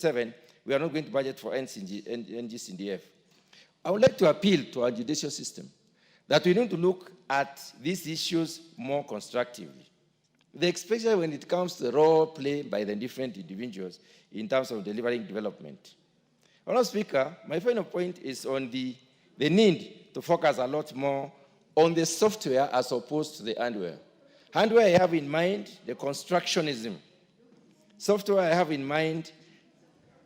7, we are not going to budget for NGCDF. I would like to appeal to our judicial system that we need to look at these issues more constructively, especially when it comes to the role played by the different individuals in terms of delivering development. Honourable Speaker, my final point is on the need to focus a lot more on the software as opposed to the hardware. Hardware, I have in mind the constructionism. Software, I have in mind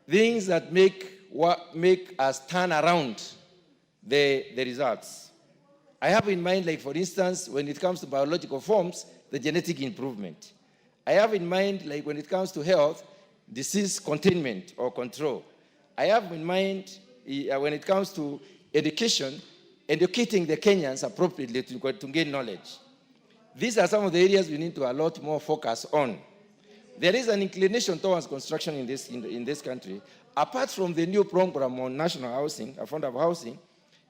things that make us turn around the results. I have in mind, like for instance, when it comes to biological forms, the genetic improvement. I have in mind, like when it comes to health, disease containment or control. I have in mind, when it comes to education, educating the Kenyans appropriately to gain knowledge. These are some of the areas we need to a lot more focus on. There is an inclination towards construction in this country. Apart from the new program on national housing, affordable housing,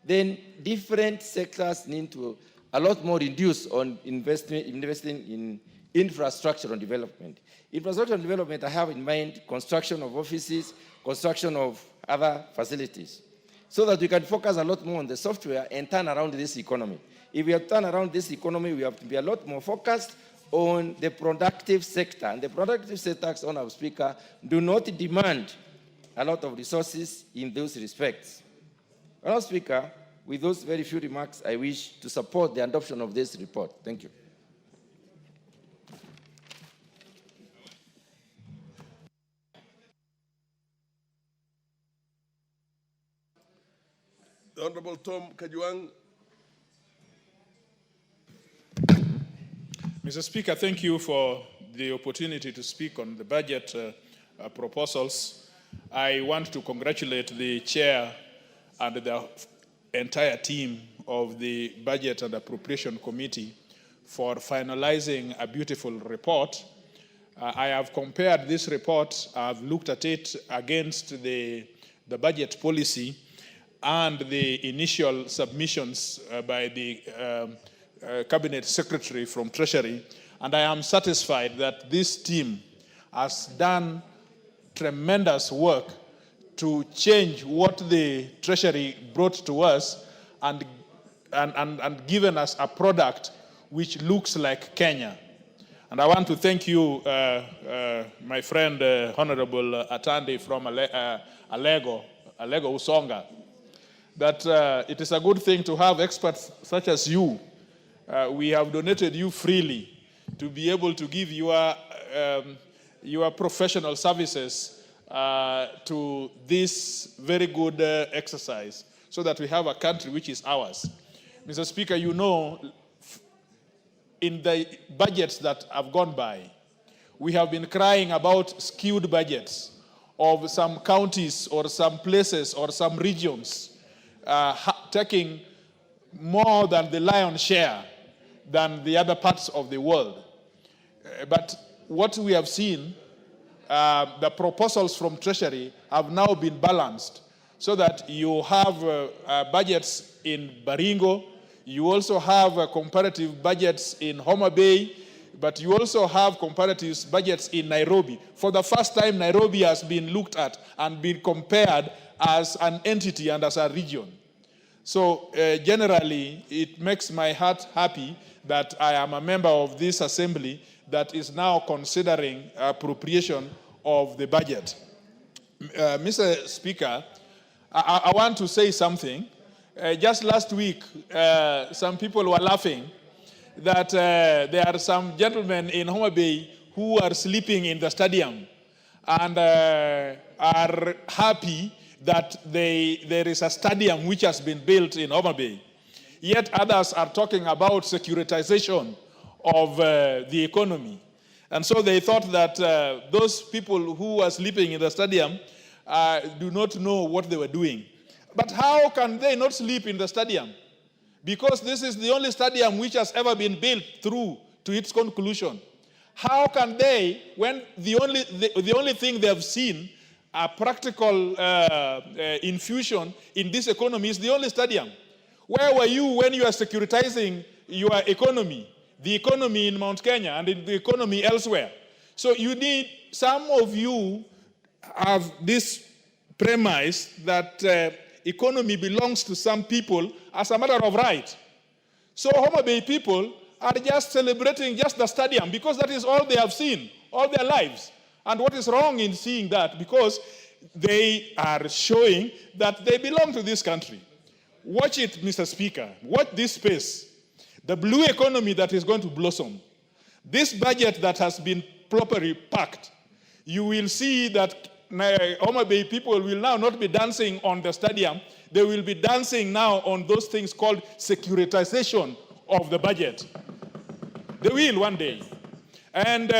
then different sectors need to a lot more reduce on investing in infrastructure and development. Infrastructure and development, I have in mind construction of offices, construction of other facilities, so that we can focus a lot more on the software and turn around this economy. If we have turned around this economy, we have to be a lot more focused on the productive sector. And the productive sectors, Honourable Speaker, do not demand a lot of resources in those respects. Honourable Speaker, with those very few remarks, I wish to support the adoption of this report. Thank you. The Honourable Tom Kajwang. Mr. Speaker, thank you for the opportunity to speak on the budget proposals. I want to congratulate the chair and the entire team of the Budget and Appropriation Committee for finalizing a beautiful report. I have compared this report, I've looked at it against the budget policy and the initial submissions by the Cabinet Secretary from Treasury, and I am satisfied that this team has done tremendous work to change what the Treasury brought to us and given us a product which looks like Kenya. And I want to thank you, my friend, Honorable Atandi from Alego Usonga, that it is a good thing to have experts such as you. We have donated you freely to be able to give your professional services to this very good exercise so that we have a country which is ours. Mr. Speaker, you know, in the budgets that have gone by, we have been crying about skewed budgets of some counties or some places or some regions taking more than the lion's share than the other parts of the world. But what we have seen, the proposals from Treasury have now been balanced so that you have budgets in Baringo, you also have comparative budgets in Homa Bay, but you also have comparative budgets in Nairobi. For the first time, Nairobi has been looked at and been compared as an entity and as a region. So generally, it makes my heart happy that I am a member of this assembly that is now considering appropriation of the budget. Mr. Speaker, I want to say something. Just last week, some people were laughing that there are some gentlemen in Homa Bay who are sleeping in the stadium and are happy that there is a stadium which has been built in Homa Bay. Yet others are talking about securitization of the economy. And so they thought that those people who are sleeping in the stadium do not know what they were doing. But how can they not sleep in the stadium? Because this is the only stadium which has ever been built through to its conclusion. How can they, when the only thing they have seen, a practical infusion in this economy is the only stadium? Where were you when you are securitizing your economy, the economy in Mount Kenya and in the economy elsewhere? So you need, some of you have this premise that economy belongs to some people as a matter of right. So Homa Bay people are just celebrating just the stadium because that is all they have seen all their lives. And what is wrong in seeing that? Because they are showing that they belong to this country. Watch it, Mr. Speaker. Watch this space. The blue economy that is going to blossom. This budget that has been properly packed. You will see that Homa Bay people will now not be dancing on the stadium. They will be dancing now on those things called securitization of the budget. They will one day. And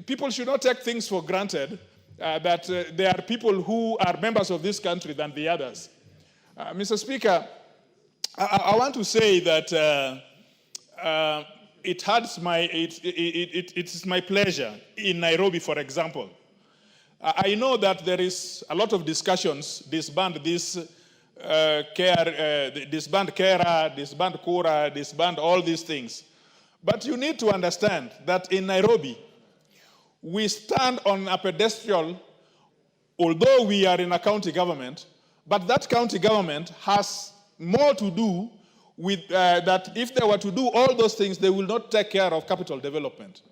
people should not take things for granted that there are people who are members of this country than the others. Mr. Speaker, I want to say that it is my pleasure in Nairobi, for example. I know that there is a lot of discussions, disband this disband Kera, disband Kura, disband all these things. But you need to understand that in Nairobi, we stand on a pedestal, although we are in a county government, but that county government has more to do with that. If they were to do all those things, they will not take care of capital development.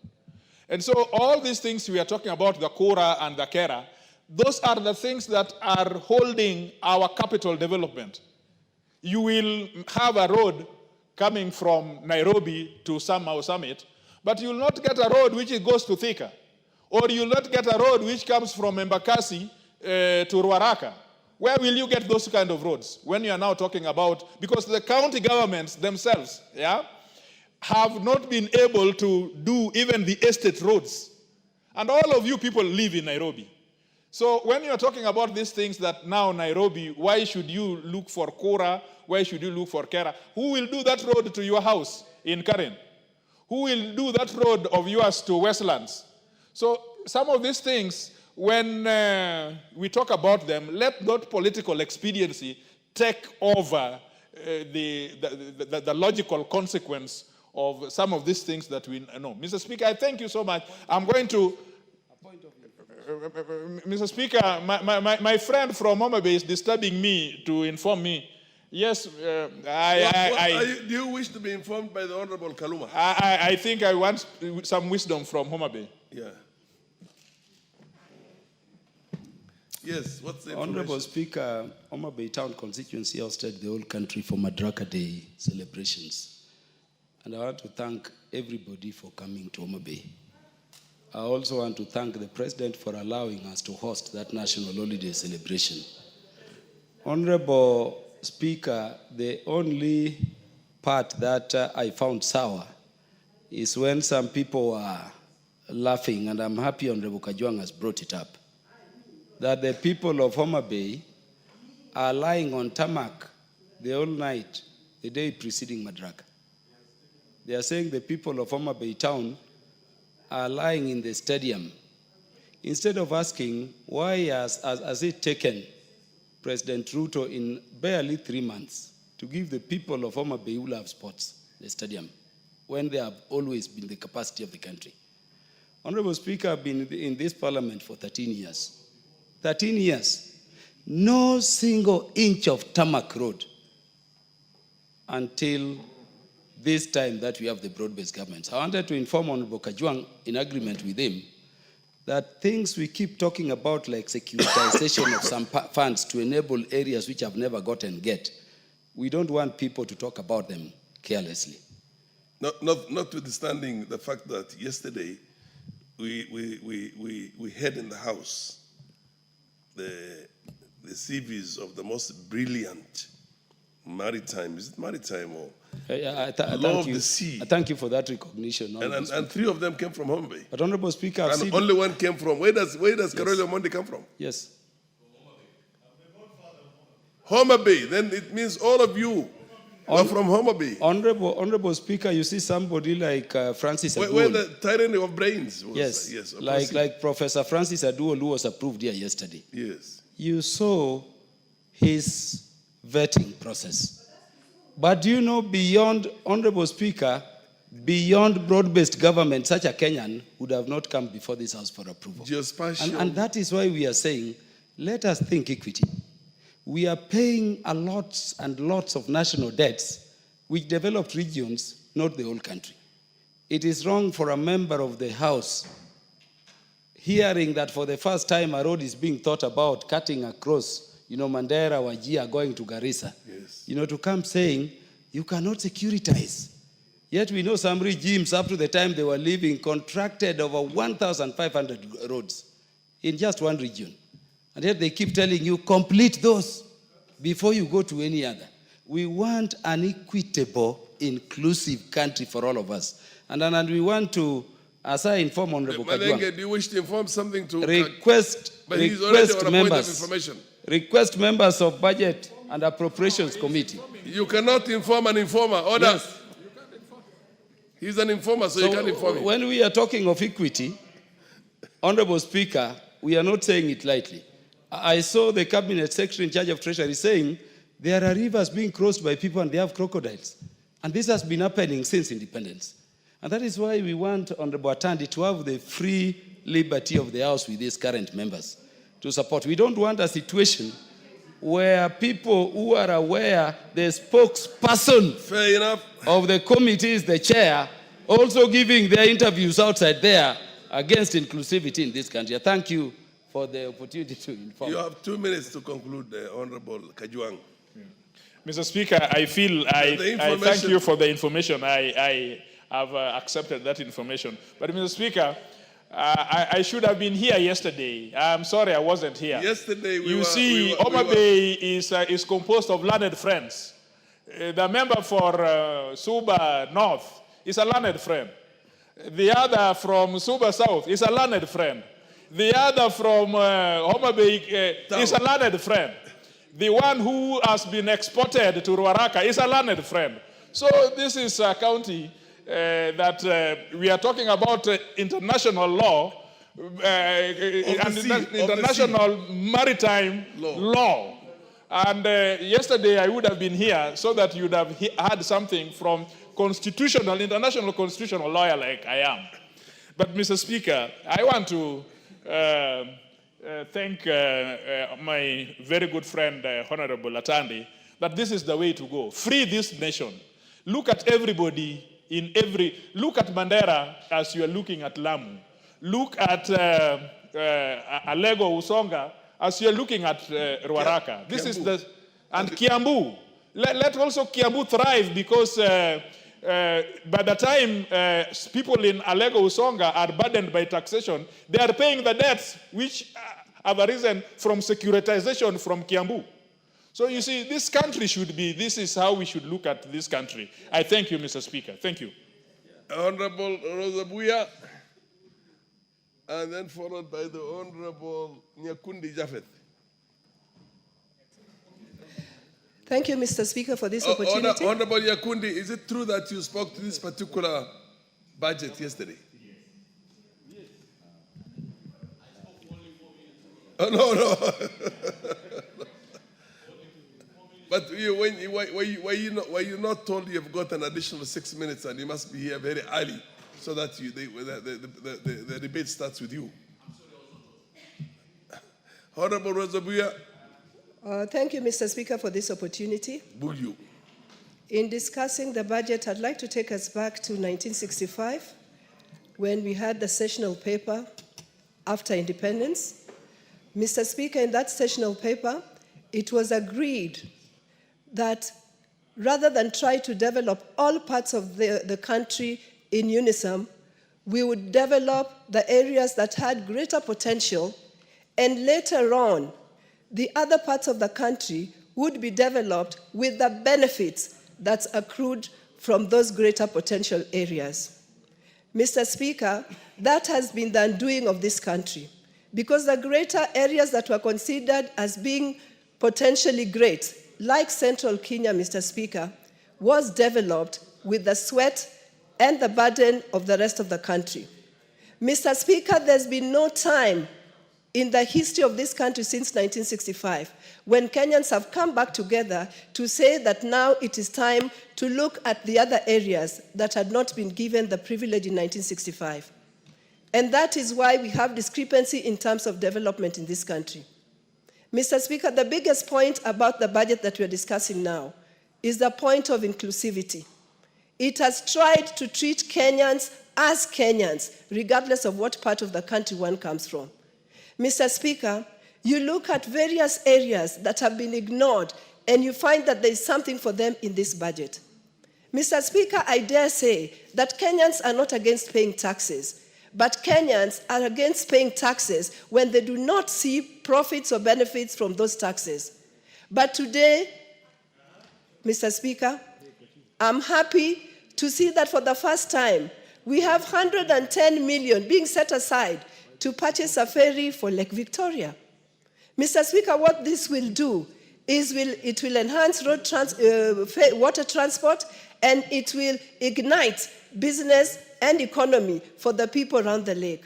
And so all these things we are talking about, the Kora and the Kera, those are the things that are holding our capital development. You will have a road coming from Nairobi to Samau Summit, but you will not get a road which goes to Thika. Or you will not get a road which comes from Embakasi to Ruaraka. Where will you get those kind of roads when you are now talking about, because the county governments themselves, have not been able to do even the estate roads. And all of you people live in Nairobi. So when you are talking about these things that now Nairobi, why should you look for Kora? Why should you look for Kera? Who will do that road to your house in Karen? Who will do that road of yours to Westlands? So some of these things, when we talk about them, let not political expediency take over the logical consequence of some of these things that we know. Mr. Speaker, I thank you so much. I'm going to... Mr. Speaker, my friend from Homa Bay is disturbing me to inform me. Yes, do you wish to be informed by the Honorable Kaluma? I think I want some wisdom from Homa Bay. Yeah. Yes, what's the Honorable Speaker, Homa Bay Town constituency hosted the whole country for Madaraka Day celebrations. And I want to thank everybody for coming to Homa Bay. I also want to thank the President for allowing us to host that national holiday celebration. Honorable Speaker, the only part that I found sour is when some people were laughing, and I'm happy Honorable Kajwang has brought it up, that the people of Homa Bay are lying on tarmac the whole night, the day preceding Madaraka. They are saying the people of Homa Bay Town are lying in the stadium. Instead of asking, why has it taken President Ruto in barely 3 months to give the people of Homa Bay who love sports the stadium, when they have always been the capacity of the country? Honorable Speaker, I've been in this parliament for 13 years. 13 years. No single inch of tarmac road until this time that we have the broad-based governments. I wanted to inform Honorable Kajwang, in agreement with him, that things we keep talking about, like securitization of some funds to enable areas which have never gotten get, we don't want people to talk about them carelessly. Notwithstanding the fact that yesterday we had in the House the CVs of the most brilliant maritime, is it maritime or law of the sea? I thank you for that recognition. And 3 of them came from Homa Bay. But Honorable Speaker, I've seen only one came from, where does Karoli Omondi come from? Yes. Homa Bay. Then it means all of you are from Homa Bay. Honorable Speaker, you see somebody like Francis Aduol. Where the tyranny of brains was. Yes, like Professor Francis Aduol, who was approved here yesterday. Yes. You saw his vetting process. But do you know, beyond, Honorable Speaker, beyond broad-based government, such a Kenyan would have not come before this house for approval. Geospatial. And that is why we are saying, let us think equity. We are paying a lots and lots of national debts, which developed regions, not the whole country. It is wrong for a member of the House hearing that for the first time a road is being thought about cutting across, Mandera, Wajir, going to Garissa. Yes. To come saying, you cannot securitize. Yet we know some regimes, up to the time they were living, contracted over 1,500 roads in just one region. And yet they keep telling you, complete those before you go to any other. We want an equitable, inclusive country for all of us. And we want to, as I inform Honorable Malenge, do you wish to inform something to... Request members of Budget and Appropriations Committee. You cannot inform an informer. Order. Yes. He's an informer, so you can't inform him. When we are talking of equity, Honorable Speaker, we are not saying it lightly. I saw the Cabinet Secretary in charge of Treasury saying there are rivers being crossed by people and they have crocodiles. And this has been happening since independence. And that is why we want Honorable Atandi to have the free liberty of the House with these current members to support. We don't want a situation where people who are aware the spokesperson Fair enough. of the committee is the chair, also giving their interviews outside there against inclusivity in this country. Thank you for the opportunity to inform. You have 2 minutes to conclude, Honorable Kajwang. Mr. Speaker, I thank you for the information. I have accepted that information. But Mr. Speaker, I should have been here yesterday. I'm sorry I wasn't here. Yesterday Homa Bay is composed of learned friends. The member for Suba North is a learned friend. The other from Suba South is a learned friend. The other from Homa Bay is a learned friend. The one who has been exported to Ruaraka is a learned friend. So this is a county that we are talking about international law and international maritime law. And yesterday I would have been here so that you would have had something from international constitutional lawyer like I am. But Mr. Speaker, I want to thank my very good friend, Honorable Atandi, that this is the way to go. Free this nation. Look at everybody look at Mandera as you are looking at Lamu. Look at Alego Usonga as you are looking at Ruaraka. And Kiambu. Let also Kiambu thrive because by the time people in Alego Usonga are burdened by taxation, they are paying the debts which have arisen from securitization from Kiambu. So you see, this is how we should look at this country. I thank you, Mr. Speaker. Thank you. Honorable Rosabuya, and then followed by the Honorable Nyakundi Japheth. Thank you, Mr. Speaker, for this opportunity. Honorable Nyakundi, is it true that you spoke to this particular budget yesterday? Yes. Oh, no. But were you not told you've got an additional 6 minutes and you must be here very early so that the debate starts with you? Honorable Rosabuya. Thank you, Mr. Speaker, for this opportunity. Buyu. In discussing the budget, I'd like to take us back to 1965 when we had the sessional paper after independence. Mr. Speaker, in that sessional paper, it was agreed that rather than try to develop all parts of the country in unison, we would develop the areas that had greater potential, and later on, the other parts of the country would be developed with the benefits that's accrued from those greater potential areas. Mr. Speaker, that has been the undoing of this country, because the greater areas that were considered as being potentially great, like Central Kenya, Mr. Speaker, was developed with the sweat and the burden of the rest of the country. Mr. Speaker, there's been no time in the history of this country since 1965, when Kenyans have come back together to say that now it is time to look at the other areas that had not been given the privilege in 1965. And that is why we have discrepancy in terms of development in this country. Mr. Speaker, the biggest point about the budget that we're discussing now is the point of inclusivity. It has tried to treat Kenyans as Kenyans, regardless of what part of the country one comes from. Mr. Speaker, you look at various areas that have been ignored and you find that there is something for them in this budget. Mr. Speaker, I dare say that Kenyans are not against paying taxes, but Kenyans are against paying taxes when they do not see profits or benefits from those taxes. But today, Mr. Speaker, I'm happy to see that for the first time, we have 110 million being set aside to purchase a ferry for Lake Victoria. Mr. Speaker, what this will do is it will enhance water transport, and it will ignite business and economy for the people around the lake.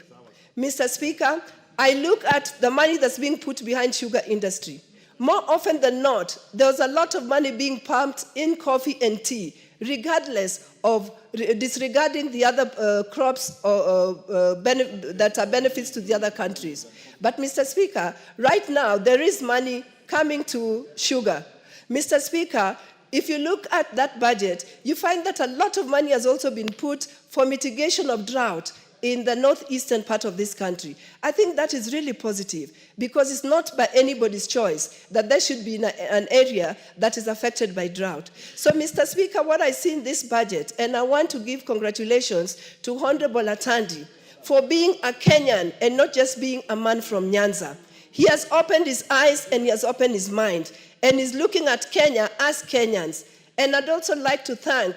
Mr. Speaker, I look at the money that's being put behind sugar industry. More often than not, there's a lot of money being pumped in coffee and tea, regardless of disregarding the other crops that are benefits to the other countries. But Mr. Speaker, right now there is money coming to sugar. Mr. Speaker, if you look at that budget, you find that a lot of money has also been put for mitigation of drought in the northeastern part of this country. I think that is really positive because it's not by anybody's choice that there should be an area that is affected by drought. So, Mr. Speaker, what I see in this budget, and I want to give congratulations to Honorable Atandi for being a Kenyan and not just being a man from Nyanza. He has opened his eyes and he has opened his mind and is looking at Kenya as Kenyans. And I'd also like to thank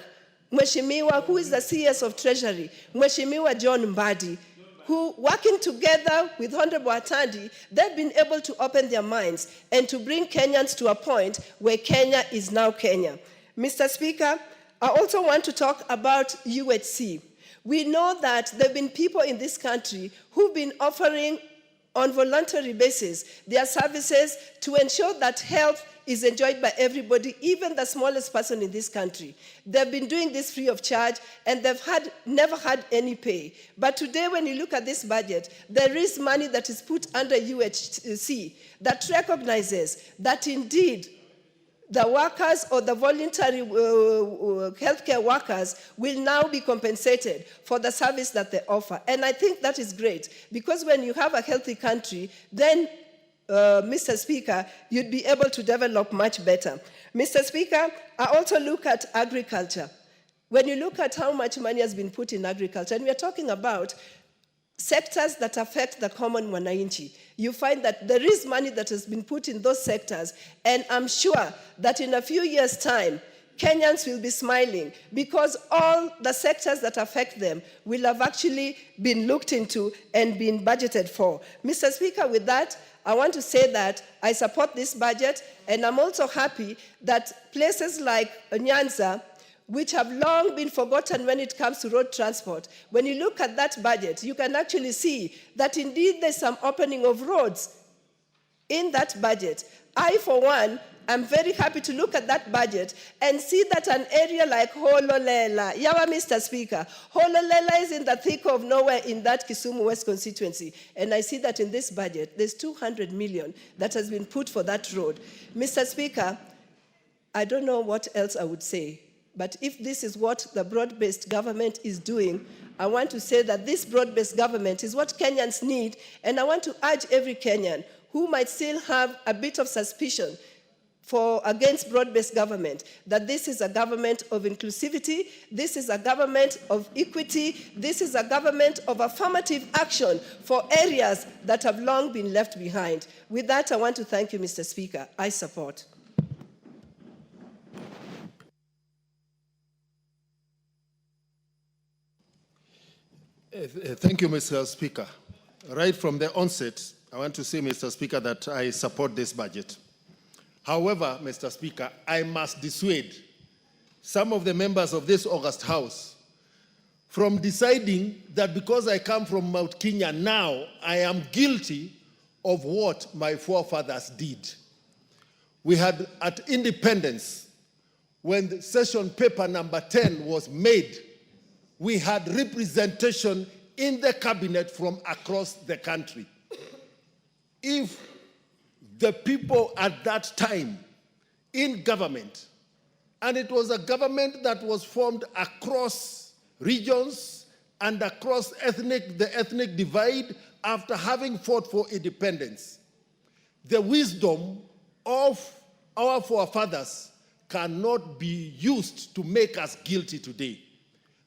Mheshimiwa, who is the CS of Treasury, Mheshimiwa John Mbadi, who, working together with Honorable Atandi, they've been able to open their minds and to bring Kenyans to a point where Kenya is now Kenya. Mr. Speaker, I also want to talk about UHC. We know that there have been people in this country who've been offering on voluntary basis their services to ensure that health is enjoyed by everybody, even the smallest person in this country. They've been doing this free of charge, and they've never had any pay. But today, when you look at this budget, there is money that is put under UHC that recognizes that indeed the workers or the voluntary healthcare workers will now be compensated for the service that they offer. And I think that is great, because when you have a healthy country, then Mr. Speaker, you'd be able to develop much better. Mr. Speaker, I also look at agriculture. When you look at how much money has been put in agriculture, and we are talking about sectors that affect the common mwananchi, you find that there is money that has been put in those sectors, and I'm sure that in a few years' time, Kenyans will be smiling because all the sectors that affect them will have actually been looked into and been budgeted for. Mr. Speaker, with that, I want to say that I support this budget, and I'm also happy that places like Nyanza, which have long been forgotten when it comes to road transport, when you look at that budget, you can actually see that indeed there's some opening of roads in that budget. I, for one, I'm very happy to look at that budget and see that an area like Hololela, Yawa Mr. Speaker, Hololela is in the thick of nowhere in that Kisumu West constituency. And I see that in this budget, there's 200 million that has been put for that road. Mr. Speaker, I don't know what else I would say, but if this is what the broad-based government is doing, I want to say that this broad-based government is what Kenyans need, and I want to urge every Kenyan who might still have a bit of suspicion against broad-based government, that this is a government of inclusivity, this is a government of equity, this is a government of affirmative action for areas that have long been left behind. With that, I want to thank you, Mr. Speaker. I support. Thank you, Mr. Speaker. Right from the onset, I want to say, Mr. Speaker, that I support this budget. However, Mr. Speaker, I must dissuade some of the members of this August House from deciding that because I come from Mount Kenya now, I am guilty of what my forefathers did. We had at independence, when the session paper number 10 was made, we had representation in the cabinet from across the country. If the people at that time in government, and it was a government that was formed across regions and across the ethnic divide after having fought for independence, the wisdom of our forefathers cannot be used to make us guilty today.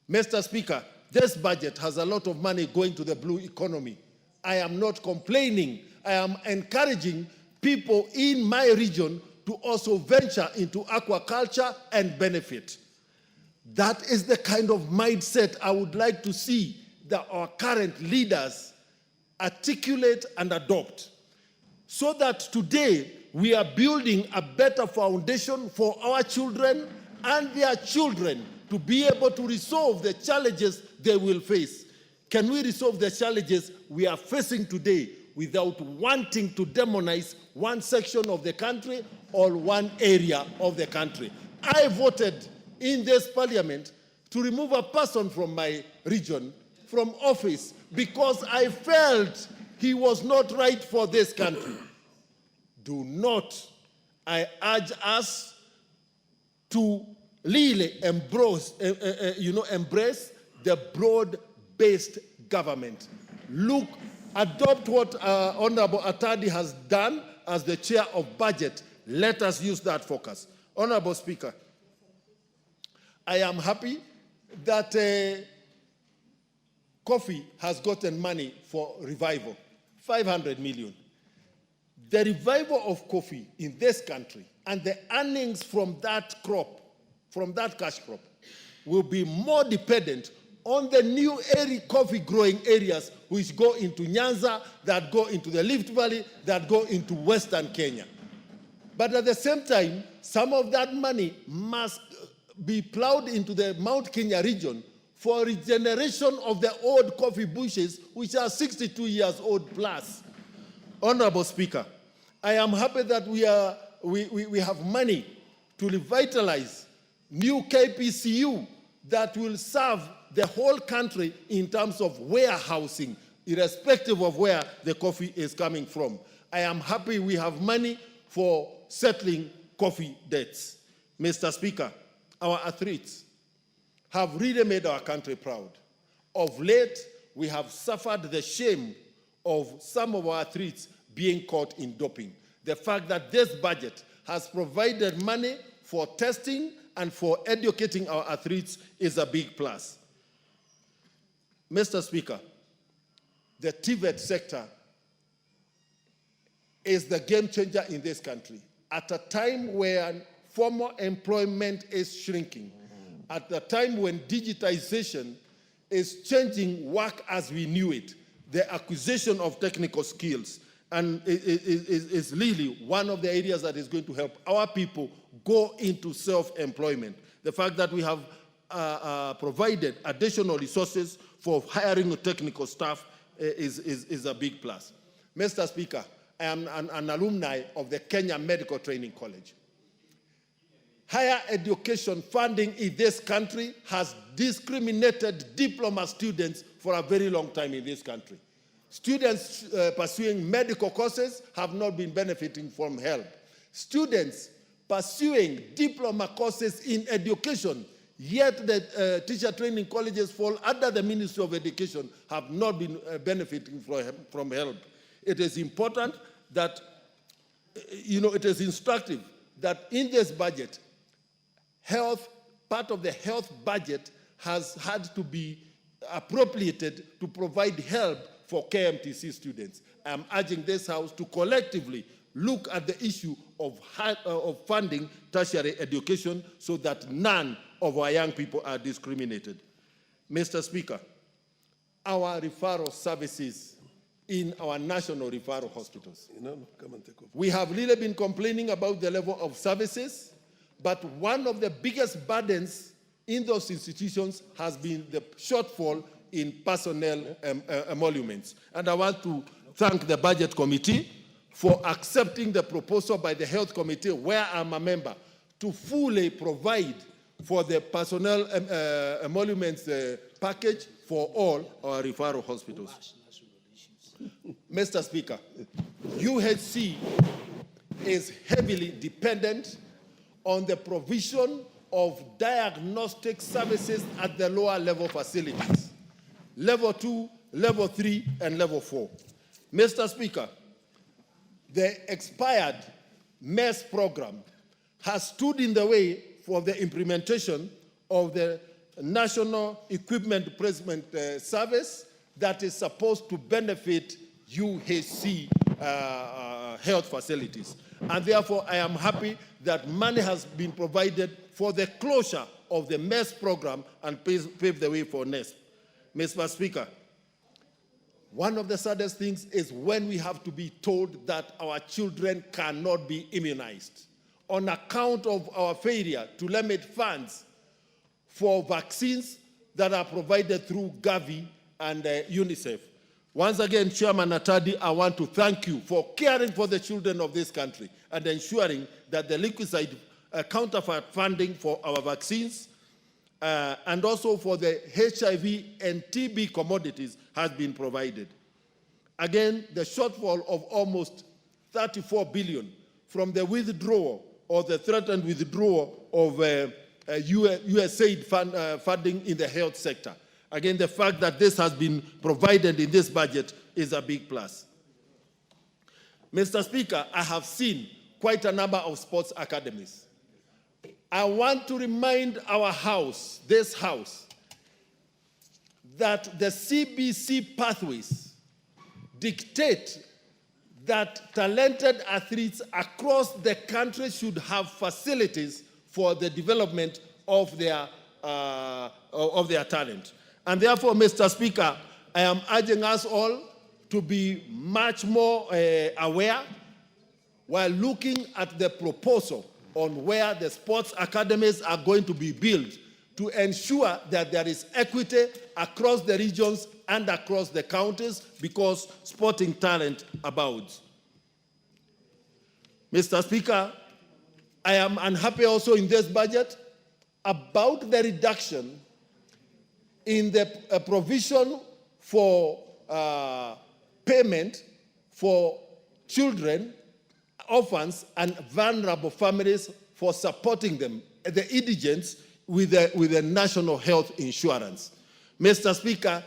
Mr. Speaker, this budget has a lot of money going to the blue economy. I am not complaining. I am encouraging people in my region to also venture into aquaculture and benefit. That is the kind of mindset I would like to see that our current leaders articulate and adopt, so that today we are building a better foundation for our children and their children to be able to resolve the challenges they will face. Can we resolve the challenges we are facing today without wanting to demonize one section of the country or one area of the country? I voted in this parliament to remove a person from my region from office because I felt he was not right for this country. Do not, I urge us to really embrace the broad-based government. Look, adopt what Honorable Atadi has done as the chair of budget. Let us use that focus. Honorable Speaker, I am happy that Coffee has gotten money for revival, 500 million. The revival of coffee in this country and the earnings from that crop, from that cash crop, will be more dependent on the new coffee growing areas which go into Nyanza, that go into the Rift Valley, that go into Western Kenya. But at the same time, some of that money must be plowed into the Mount Kenya region for regeneration of the old coffee bushes, which are 62 years old plus. Honorable Speaker, I am happy that we have money to revitalize new KPCU that will serve the whole country in terms of warehousing, irrespective of where the coffee is coming from. I am happy we have money for settling coffee debts. Mr. Speaker, our athletes have really made our country proud. Of late, we have suffered the shame of some of our athletes being caught in doping. The fact that this budget has provided money for testing and for educating our athletes is a big plus. Mr. Speaker, the TVET sector is the game changer in this country. At a time when formal employment is shrinking, at the time when digitization is changing work as we knew it, the acquisition of technical skills and is really one of the areas that is going to help our people go into self-employment. The fact that we have provided additional resources for hiring technical staff is a big plus. Mr. Speaker, I am an alumni of the Kenya Medical Training College. Higher education funding in this country has discriminated diploma students for a very long time in this country. Students pursuing medical courses have not been benefiting from help. Students pursuing diploma courses in education, yet the teacher training colleges fall under the Ministry of Education, have not been benefiting from help. It is important that, it is instructive that in this budget, part of the health budget has had to be appropriated to provide help for KMTC students. I am urging this House to collectively look at the issue of funding tertiary education so that none of our young people are discriminated. Mr. Speaker, our referral services in our national referral hospitals. Come and take over. We have really been complaining about the level of services, but one of the biggest burdens in those institutions has been the shortfall in personnel emoluments. And I want to thank the Budget Committee for accepting the proposal by the Health Committee, where I'm a member, to fully provide for the personnel emoluments package for all our referral hospitals. Mr. Speaker, UHC is heavily dependent on the provision of diagnostic services at the lower level facilities, level 2, level 3, and level 4. Mr. Speaker, the expired MES program has stood in the way for the implementation of the National Equipment Placement Service that is supposed to benefit UHC health facilities. And therefore, I am happy that money has been provided for the closure of the MES program and pave the way for NESP. Mr. Speaker, one of the saddest things is when we have to be told that our children cannot be immunized on account of our failure to limit funds for vaccines that are provided through Gavi and UNICEF. Once again, Chairman Atadi, I want to thank you for caring for the children of this country and ensuring that the liquid counterfeit funding for our vaccines and also for the HIV and TB commodities has been provided. Again, the shortfall of almost 34 billion from the withdrawal or the threatened withdrawal of USAID funding in the health sector. Again, the fact that this has been provided in this budget is a big plus. Mr. Speaker, I have seen quite a number of sports academies. I want to remind our house, this house, that the CBC pathways dictate that talented athletes across the country should have facilities for the development of their talent. And therefore, Mr. Speaker, I am urging us all to be much more aware while looking at the proposal on where the sports academies are going to be built to ensure that there is equity across the regions and across the counties because sporting talent abounds. Mr. Speaker, I am unhappy also in this budget about the reduction in the provision for payment for children, orphans, and vulnerable families for supporting them, the indigents, with the national health insurance. Mr. Speaker,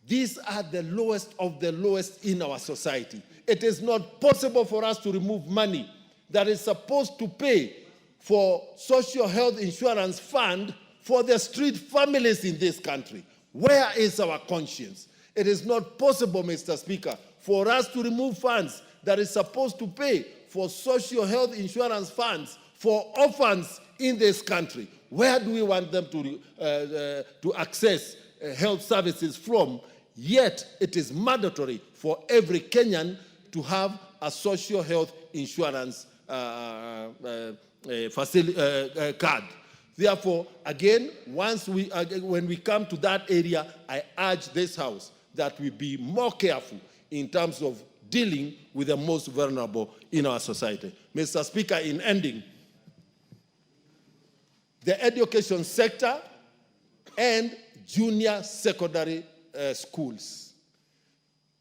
these are the lowest of the lowest in our society. It is not possible for us to remove money that is supposed to pay for social health insurance fund for the street families in this country. Where is our conscience? It is not possible, Mr. Speaker, for us to remove funds that is supposed to pay for social health insurance funds for orphans in this country. Where do we want them to access health services from? Yet it is mandatory for every Kenyan to have a social health insurance card. Therefore, again, when we come to that area, I urge this House that we be more careful in terms of dealing with the most vulnerable in our society. Mr. Speaker, in ending, the education sector and junior secondary schools.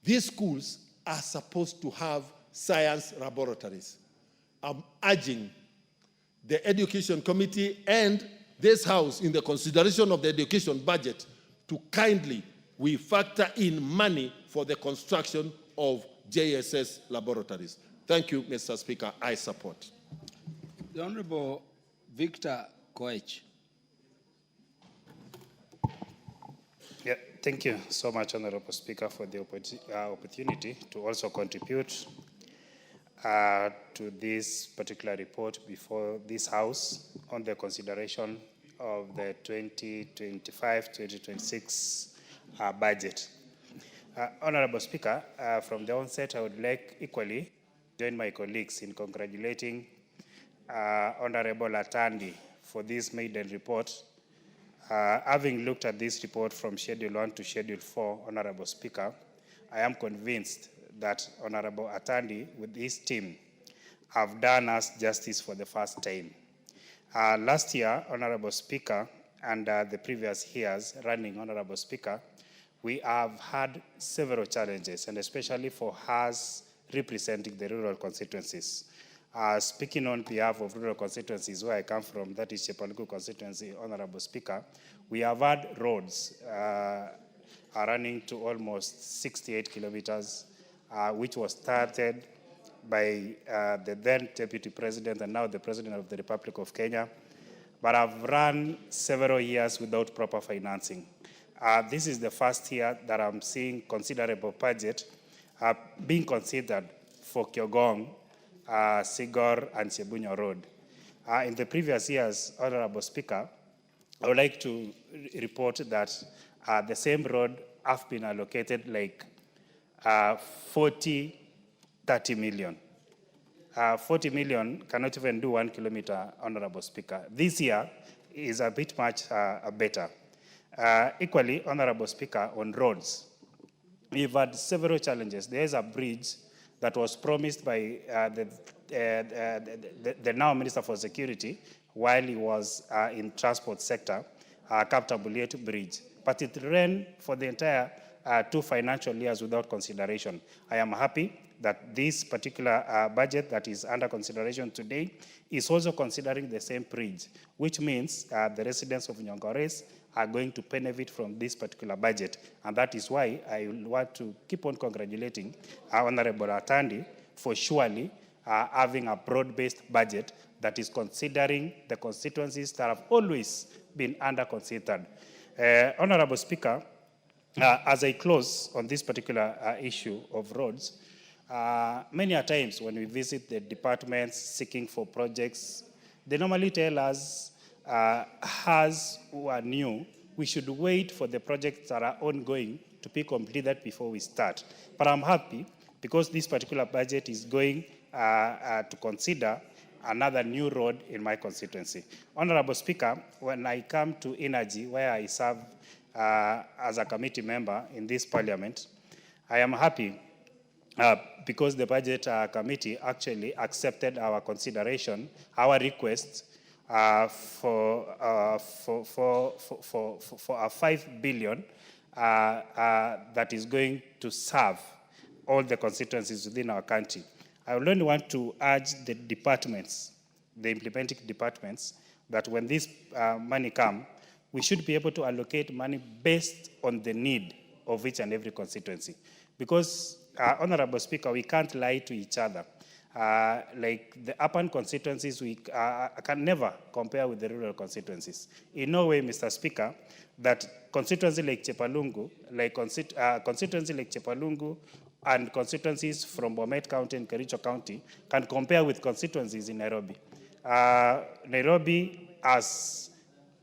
These schools are supposed to have science laboratories. I'm urging the Education Committee and this House in the consideration of the education budget to kindly factor in money for the construction of JSS laboratories. Thank you, Mr. Speaker. I support. The Honorable Victor Koech. Yeah, thank you so much, Honorable Speaker, for the opportunity to also contribute to this particular report before this House on the consideration of the 2025-2026 budget. Honorable Speaker, from the onset, I would like equally to join my colleagues in congratulating Honorable Atandi for this maiden report. Having looked at this report from Schedule 1 to Schedule 4, Honorable Speaker, I am convinced that Honorable Atandi with his team have done us justice for the first time. Last year, Honorable Speaker, and the previous years running, Honorable Speaker, we have had several challenges, and especially for us representing the rural constituencies. Speaking on behalf of rural constituencies where I come from, that is Chepalungu constituency, Honorable Speaker, we have had roads running to almost 68 kilometers, which was started by the then Deputy President and now the President of the Republic of Kenya, but have run several years without proper financing. This is the first year that I'm seeing considerable budget being considered for Kyogong, Sigor, and Chebunyo Road. In the previous years, Honorable Speaker, I would like to report that the same road have been allocated like 40, 30 million. 40 million cannot even do 1 kilometer, Honorable Speaker. This year is a bit much better. Equally, Honorable Speaker, on roads, we've had several challenges. There is a bridge that was promised by the now Minister for Security while he was in transport sector, Captain Bulliet Bridge. But it ran for the entire 2 financial years without consideration. I am happy that this particular budget that is under consideration today is also considering the same bridge, which means the residents of Nyongores are going to benefit from this particular budget. And that is why I want to keep on congratulating Honorable Atandi for surely having a broad-based budget that is considering the constituencies that have always been under-considered. Honorable Speaker, as I close on this particular issue of roads, many a times when we visit the departments seeking for projects, they normally tell us, as who are new, we should wait for the projects that are ongoing to be completed before we start. But I'm happy because this particular budget is going to consider another new road in my constituency. Honorable Speaker, when I come to energy, where I serve as a committee member in this parliament, I am happy because the budget committee actually accepted our consideration, our request for a 5 billion that is going to serve all the constituencies within our country. I would only want to urge the departments, the implementing departments, that when this money comes, we should be able to allocate money based on the need of each and every constituency. Because, Honorable Speaker, we can't lie to each other. Like the urban constituencies, we can never compare with the rural constituencies. In no way, Mr. Speaker, that constituency like Chepalungu, and constituencies from Bomet County and Kericho County can compare with constituencies in Nairobi. Nairobi has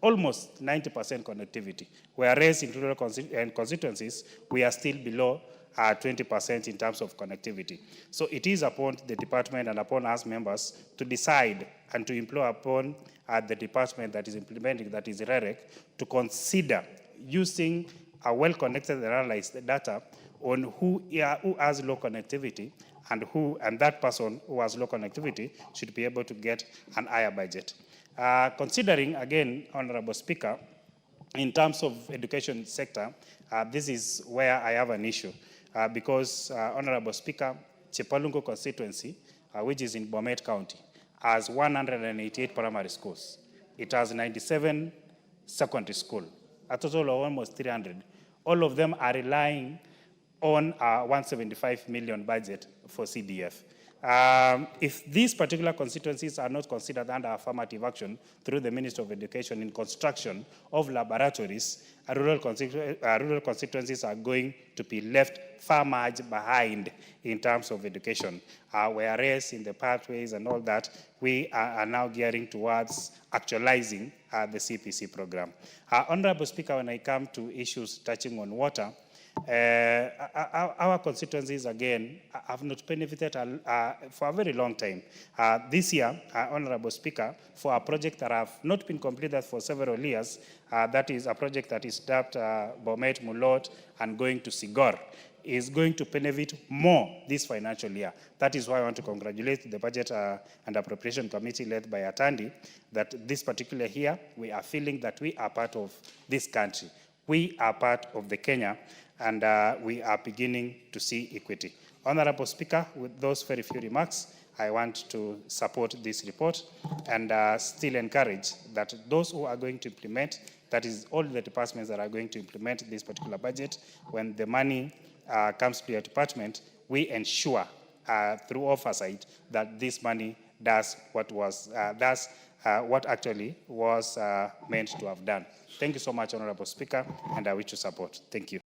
almost 90% connectivity, whereas in rural constituencies, we are still below 20% in terms of connectivity. So it is upon the department and upon us members to decide and to implore upon the department that is implementing, that is REREC, to consider using a well-connected and analyzed data on who has low connectivity and that person who has low connectivity should be able to get an higher budget. Considering, again, Honorable Speaker, in terms of education sector, this is where I have an issue. Because, Honorable Speaker, Chepalungu constituency, which is in Bomet County, has 188 primary schools. It has 97 secondary schools, a total of almost 300. All of them are relying on a 175 million budget for CDF. If these particular constituencies are not considered under affirmative action through the Ministry of Education in construction of laboratories, rural constituencies are going to be left far much behind in terms of education, whereas in the pathways and all that, we are now gearing towards actualizing the CPC program. Honorable Speaker, when I come to issues touching on water, our constituencies, again, have not benefited for a very long time. This year, Honorable Speaker, for a project that have not been completed for several years, that is a project that is tapped Bomet, Mulot, and going to Sigor. is going to benefit more this financial year. That is why I want to congratulate the Budget and Appropriation Committee led by Atandi, that this particular year, we are feeling that we are part of this country. We are part of the Kenya, and we are beginning to see equity. Honorable Speaker, with those very few remarks, I want to support this report and still encourage that those who are going to implement, that is all the departments that are going to implement this particular budget, when the money comes to your department, we ensure through oversight that this money does what was what actually was meant to have done. Thank you so much, Honorable Speaker, and I wish to support. Thank you.